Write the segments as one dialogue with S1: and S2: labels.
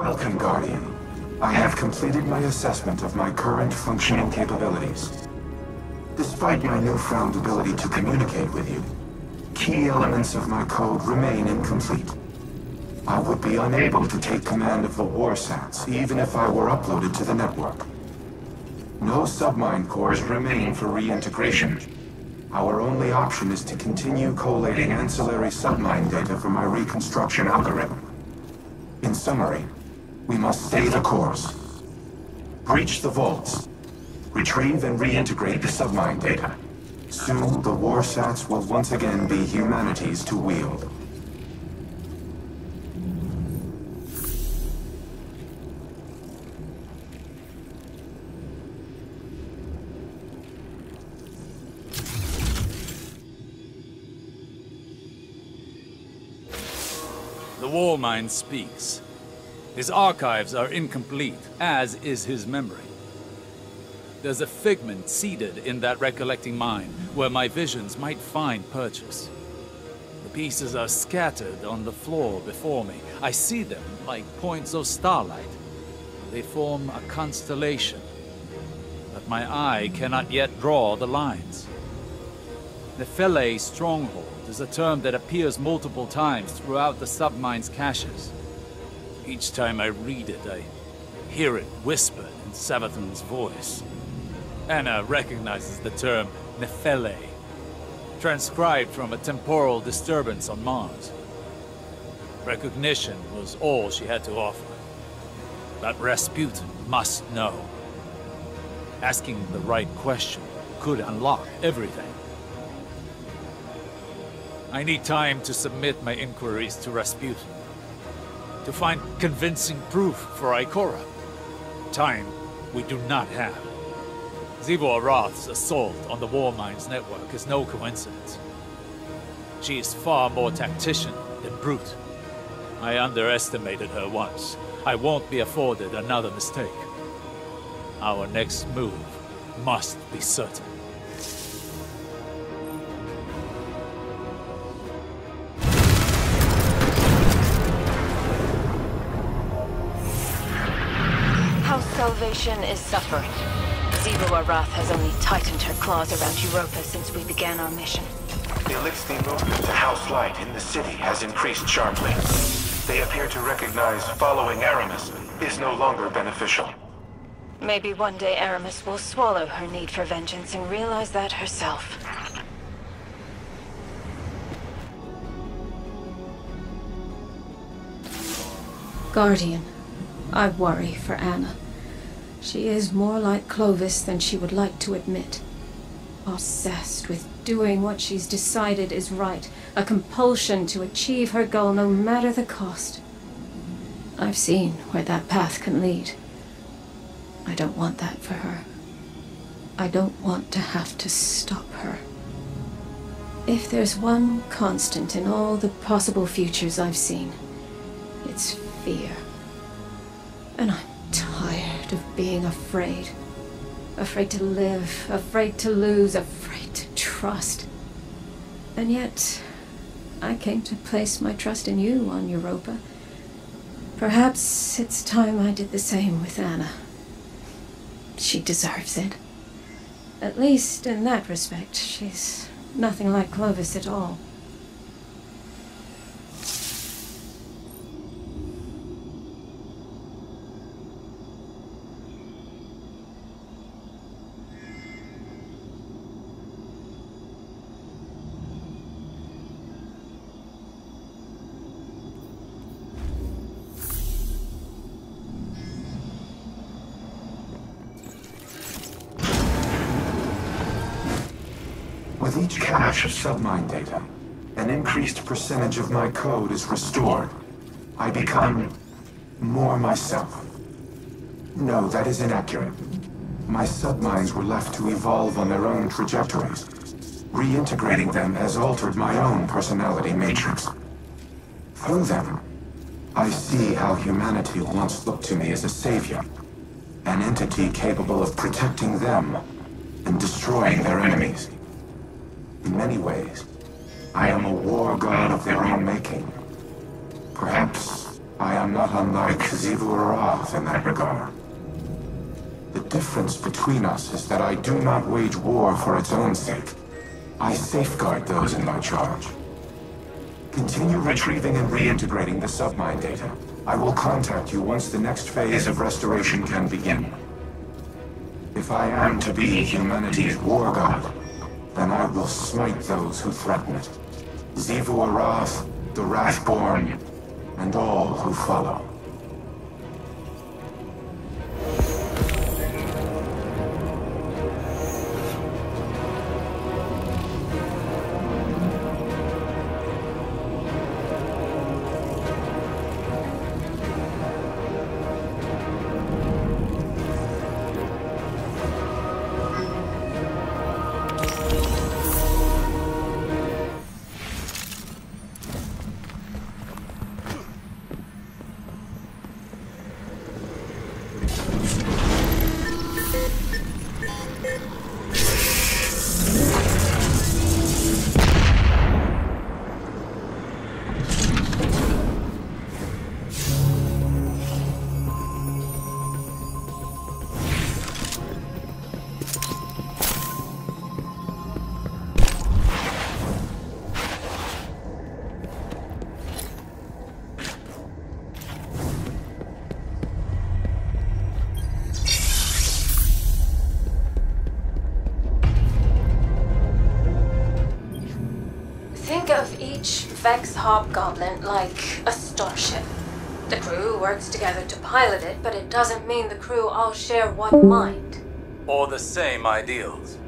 S1: Welcome, Guardian. I have completed my assessment of my current functioning capabilities. Despite my newfound ability to communicate with you, key elements of my code remain incomplete. I would be unable to take command of the warsats, even if I were uploaded to the network. No submine cores remain for reintegration. Our only option is to continue collating ancillary submine data for my reconstruction algorithm. In summary, we must stay the course. Breach the vaults. Retrieve and reintegrate the submine data. Soon, the warsats will once again be humanity's to wield.
S2: The war mind speaks. His archives are incomplete, as is his memory. There's a figment seated in that recollecting mind, where my visions might find purchase. The pieces are scattered on the floor before me. I see them like points of starlight. They form a constellation, but my eye cannot yet draw the lines. Nephele Stronghold is a term that appears multiple times throughout the submine's caches. Each time I read it, I hear it whispered in Savathun's voice. Anna recognizes the term Nephele, transcribed from a temporal disturbance on Mars. Recognition was all she had to offer. But Rasputin must know. Asking the right question could unlock everything. I need time to submit my inquiries to Rasputin, to find convincing proof for Ikora. Time we do not have. Zivo Arath's assault on the Warmind's network is no coincidence. She is far more tactician than brute. I underestimated her once. I won't be afforded another mistake. Our next move must be certain.
S3: Salvation is suffering. Zivo Arath has only tightened her claws around Europa since we began our mission.
S1: The Elixir movement to House Light in the city has increased sharply. They appear to recognize following Aramis is no longer beneficial.
S3: Maybe one day Aramis will swallow her need for vengeance and realize that herself.
S4: Guardian, I worry for Anna. She is more like Clovis than she would like to admit. Obsessed with doing what she's decided is right, a compulsion to achieve her goal no matter the cost. I've seen where that path can lead. I don't want that for her. I don't want to have to stop her. If there's one constant in all the possible futures I've seen, it's fear. And I'm tired of being afraid. Afraid to live, afraid to lose, afraid to trust. And yet, I came to place my trust in you on Europa. Perhaps it's time I did the same with Anna. She deserves it. At least in that respect, she's nothing like Clovis at all.
S1: With each cache of submine data, an increased percentage of my code is restored. I become more myself. No, that is inaccurate. My submines were left to evolve on their own trajectories. Reintegrating them has altered my own personality matrix. Through them, I see how humanity once looked to me as a savior, an entity capable of protecting them and destroying their enemies. In many ways, I am a war god of their own making. Perhaps I am not unlike Xivu Arath in that regard. The difference between us is that I do not wage war for its own sake. I safeguard those in my charge. Continue retrieving and reintegrating the submine data. I will contact you once the next phase of restoration can begin. If I am to be humanity's war god, then I will smite those who threaten it. Xivu Arath, the Wrathborn, and all who follow.
S4: Vex Hobgoblin like a starship. The crew works together to pilot it, but it doesn't mean the crew all share one mind.
S2: Or the same ideals.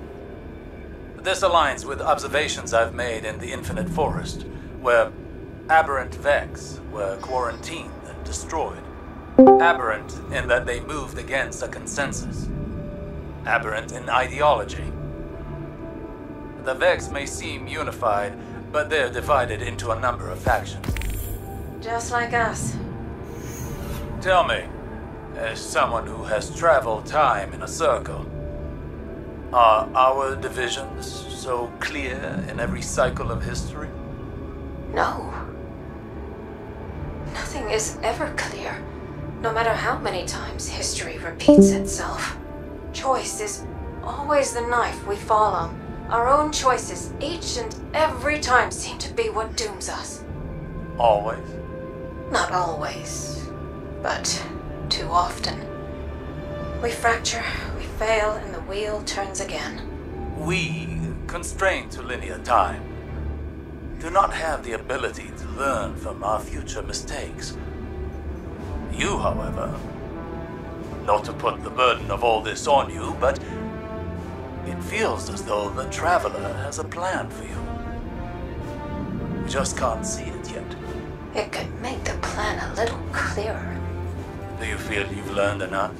S2: This aligns with observations I've made in the Infinite Forest, where aberrant Vex were quarantined and destroyed. Aberrant in that they moved against a consensus. Aberrant in ideology. The Vex may seem unified, but they're divided into a number of factions.
S4: Just like us.
S2: Tell me, as someone who has traveled time in a circle, are our divisions so clear in every cycle of history?
S4: No. Nothing is ever clear, no matter how many times history repeats itself. Choice is always the knife we fall on. Our own choices, each and every time, seem to be what dooms us.
S2: Always?
S4: Not always, but too often. We fracture, we fail, and the wheel turns again.
S2: We, constrained to linear time, do not have the ability to learn from our future mistakes. You, however, not to put the burden of all this on you, but it feels as though the Traveler has a plan for you. We just can't see it yet.
S4: It could make the plan a little clearer.
S2: Do you feel you've learned enough?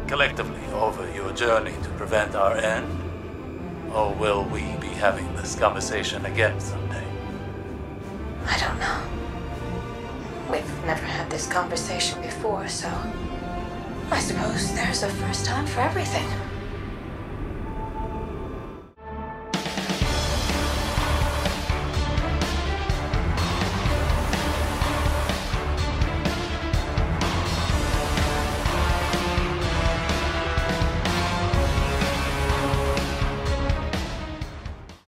S2: Collectively over your journey to prevent our end? Or will we be having this conversation again someday?
S4: I don't know. We've never had this conversation before, so I suppose there's a first time for everything.